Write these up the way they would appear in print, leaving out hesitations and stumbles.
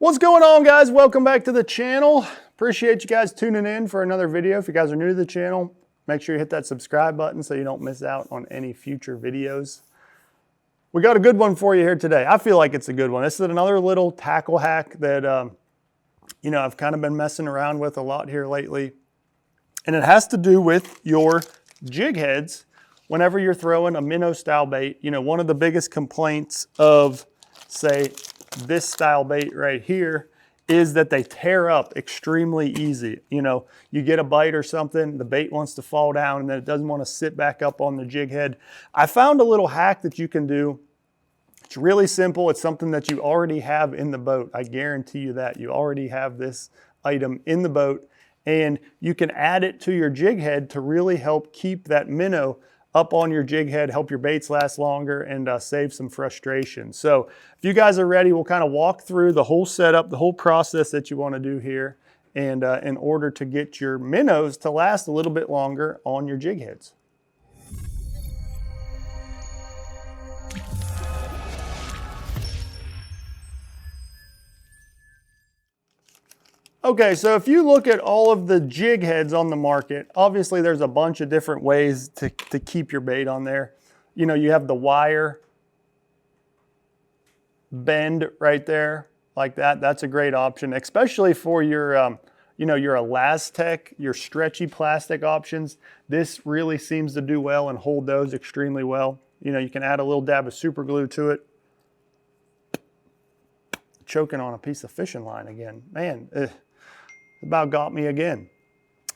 What's going on, guys? Welcome back to the channel. Appreciate you guys tuning in for another video. If you guys are new to the channel, make sure you hit that subscribe button so you don't miss out on any future videos. We got a good one for you here today. I feel like it's a good one. This is another little tackle hack that I've kind of been messing around with a lot here lately. And it has to do with your jig heads whenever you're throwing a minnow style bait. You know, one of the biggest complaints of, say, this style bait right here is that they tear up extremely easy. You know, you get a bite or something, the bait wants to fall down and then it doesn't want to sit back up on the jig head. I found a little hack that you can do. It's really simple. It's something that you already have in the boat. I guarantee you that. You already have this item in the boat and you can add it to your jig head to really help keep that minnow up on your jig head, help your baits last longer, and save some frustration. So if you guys are ready, we'll kind of walk through the whole setup, the whole process that you want to do here, and in order to get your minnows to last a little bit longer on your jig heads. Okay, so if you look at all of the jig heads on the market, obviously there's a bunch of different ways to keep your bait on there. You know, you have the wire bend right there like that. That's a great option, especially for your, your Elastec, your stretchy plastic options. This really seems to do well and hold those extremely well. You know, you can add a little dab of super glue to it. Choking on a piece of fishing line again, man. About got me again.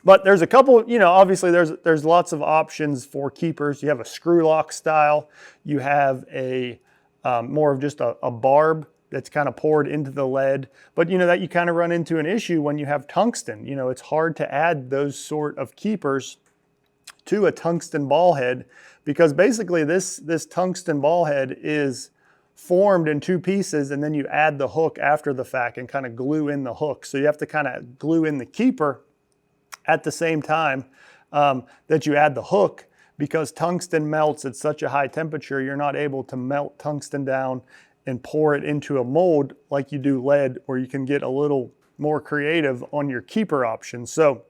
But there's a couple, obviously there's lots of options for keepers. You have a screw lock style. You have a more of just a barb that's kind of poured into the lead. But that you kind of run into an issue when you have tungsten. You know, it's hard to add those sort of keepers to a tungsten ball head because basically this tungsten ball head is formed in two pieces and then you add the hook after the fact and kind of glue in the hook. So you have to kind of glue in the keeper at the same time that you add the hook because tungsten melts at such a high temperature, you're not able to melt tungsten down and pour it into a mold like you do lead, or you can get a little more creative on your keeper options. So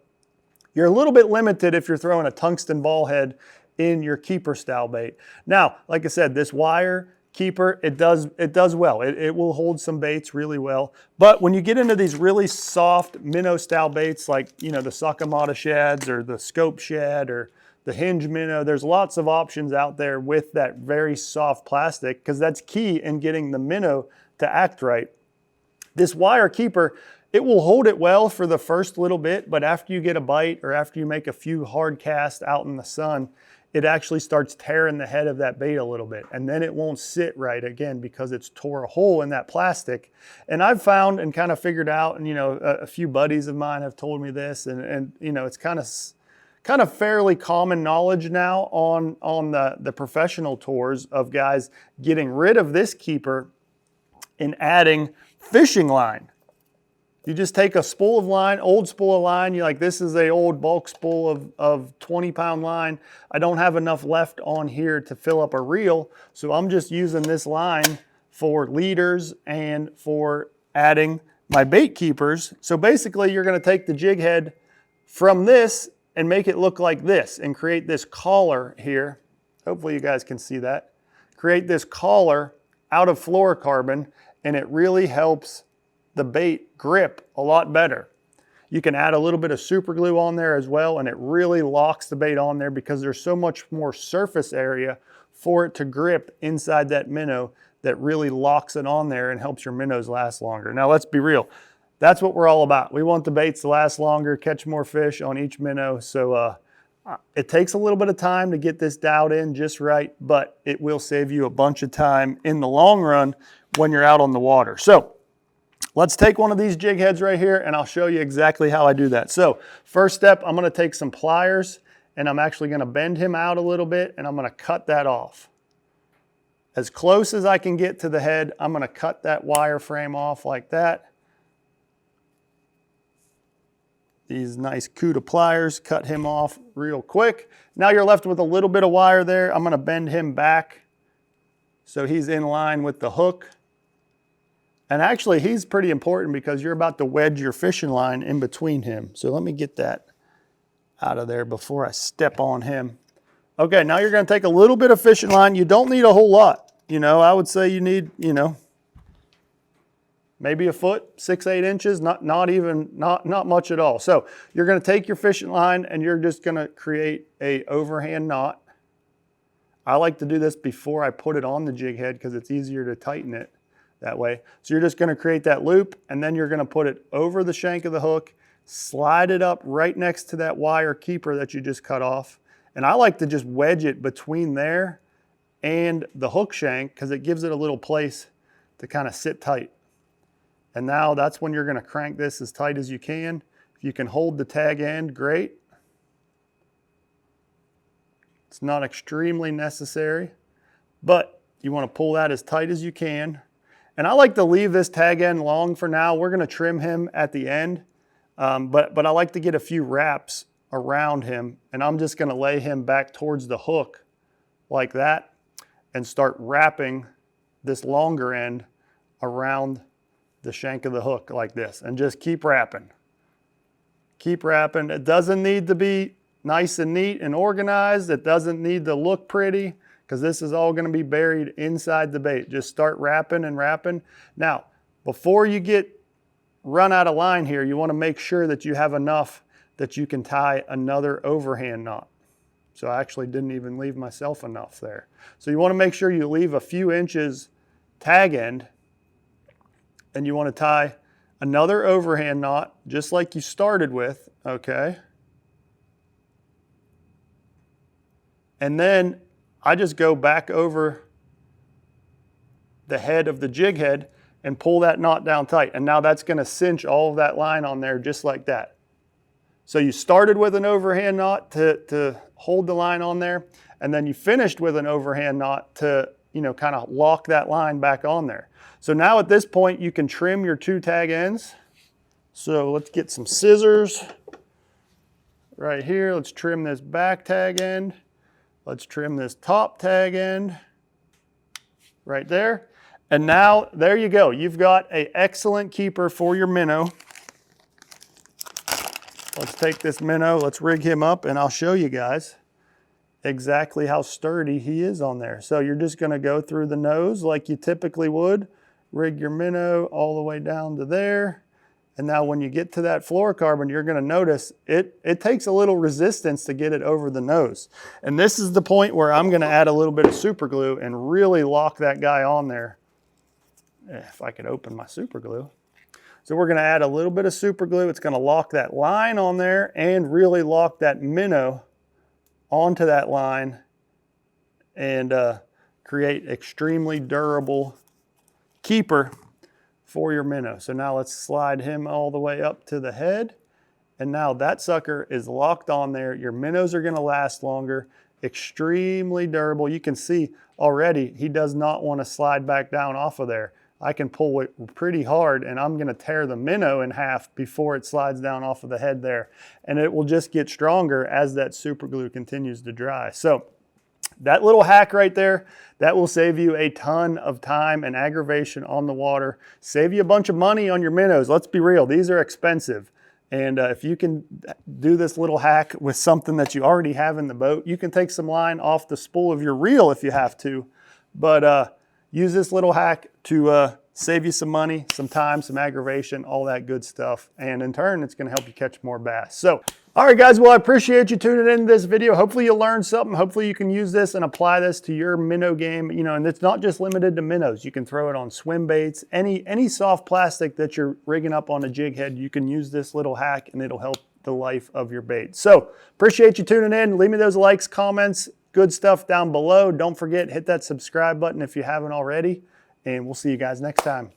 you're a little bit limited if you're throwing a tungsten ball head in your keeper style bait. Now, like I said, this wire keeper, it does well. It will hold some baits really well. But when you get into these really soft minnow style baits like, the Sakamata shads or the scope shad or the hinge minnow, there's lots of options out there with that very soft plastic because that's key in getting the minnow to act right. This wire keeper, it will hold it well for the first little bit, but after you get a bite or after you make a few hard casts out in the sun, it actually starts tearing the head of that bait a little bit. And then it won't sit right again because it's tore a hole in that plastic. And I've found and kind of figured out, and a few buddies of mine have told me this, and it's kind of fairly common knowledge now on the professional tours of guys getting rid of this keeper and adding fishing line. You just take a spool of line, old spool of line, you're like, this is a old bulk spool of 20-pound line. I don't have enough left on here to fill up a reel, so I'm just using this line for leaders and for adding my bait keepers. So basically you're gonna take the jig head from this and make it look like this and create this collar here. Hopefully you guys can see that. Create this collar out of fluorocarbon, and it really helps the bait grip a lot better. You can add a little bit of super glue on there as well, and it really locks the bait on there because there's so much more surface area for it to grip inside that minnow that really locks it on there and helps your minnows last longer. Now let's be real, that's what we're all about. We want the baits to last longer, catch more fish on each minnow. So it takes a little bit of time to get this dialed in just right, but it will save you a bunch of time in the long run when you're out on the water. So let's take one of these jig heads right here and I'll show you exactly how I do that. So first step, I'm gonna take some pliers and I'm actually gonna bend him out a little bit and I'm gonna cut that off. As close as I can get to the head, I'm gonna cut that wire frame off like that. These nice Cuda pliers, cut him off real quick. Now you're left with a little bit of wire there. I'm gonna bend him back so he's in line with the hook. And actually, he's pretty important because you're about to wedge your fishing line in between him. So let me get that out of there before I step on him. Okay, now you're going to take a little bit of fishing line. You don't need a whole lot. You know, I would say you need, you know, maybe a foot, 6, 8 inches, not much at all. So you're going to take your fishing line and you're just going to create a overhand knot. I like to do this before I put it on the jig head because it's easier to tighten it that way. So you're just going to create that loop and then you're going to put it over the shank of the hook, slide it up right next to that wire keeper that you just cut off. And I like to just wedge it between there and the hook shank because it gives it a little place to kind of sit tight. And now that's when you're going to crank this as tight as you can. If you can hold the tag end, great. It's not extremely necessary, but you want to pull that as tight as you can. And I like to leave this tag end long for now. We're going to trim him at the end, but I like to get a few wraps around him, and I'm just going to lay him back towards the hook like that and start wrapping this longer end around the shank of the hook like this, and just keep wrapping. Keep wrapping. It doesn't need to be nice and neat and organized. It doesn't need to look pretty because this is all going to be buried inside the bait. Just start wrapping and wrapping. Now, before you run out of line here, you want to make sure that you have enough that you can tie another overhand knot. So I actually didn't even leave myself enough there. So you want to make sure you leave a few inches tag end, and you want to tie another overhand knot just like you started with, okay? And then I just go back over the head of the jig head and pull that knot down tight. And now that's going to cinch all of that line on there just like that. So you started with an overhand knot to hold the line on there, and then you finished with an overhand knot to, you know, kind of lock that line back on there. So now at this point you can trim your 2 tag ends. So let's get some scissors right here. Let's trim this back tag end. Let's trim this top tag end right there. And now there you go. You've got an excellent keeper for your minnow. Let's take this minnow, let's rig him up, and I'll show you guys exactly how sturdy he is on there. So you're just going to go through the nose like you typically would, rig your minnow all the way down to there. And now when you get to that fluorocarbon, you're going to notice it takes a little resistance to get it over the nose. And this is the point where I'm going to add a little bit of super glue and really lock that guy on there. If I could open my super glue. So we're going to add a little bit of super glue. It's going to lock that line on there and really lock that minnow onto that line and create extremely durable keeper for your minnow. So now let's slide him all the way up to the head. And now that sucker is locked on there. Your minnows are going to last longer, extremely durable. You can see already he does not want to slide back down off of there. I can pull it pretty hard and I'm going to tear the minnow in half before it slides down off of the head there. And it will just get stronger as that super glue continues to dry. So that little hack right there, that will save you a ton of time and aggravation on the water. Save you a bunch of money on your minnows. Let's be real, these are expensive. And if you can do this little hack with something that you already have in the boat, you can take some line off the spool of your reel if you have to. But use this little hack to save you some money, some time, some aggravation, all that good stuff. And in turn, it's going to help you catch more bass. So, all right, guys, well, I appreciate you tuning into this video. Hopefully you learned something. Hopefully you can use this and apply this to your minnow game. You know, and it's not just limited to minnows. You can throw it on swim baits, any soft plastic that you're rigging up on a jig head. You can use this little hack and it'll help the life of your bait. So, appreciate you tuning in. Leave me those likes, comments, good stuff down below. Don't forget, hit that subscribe button if you haven't already. And we'll see you guys next time.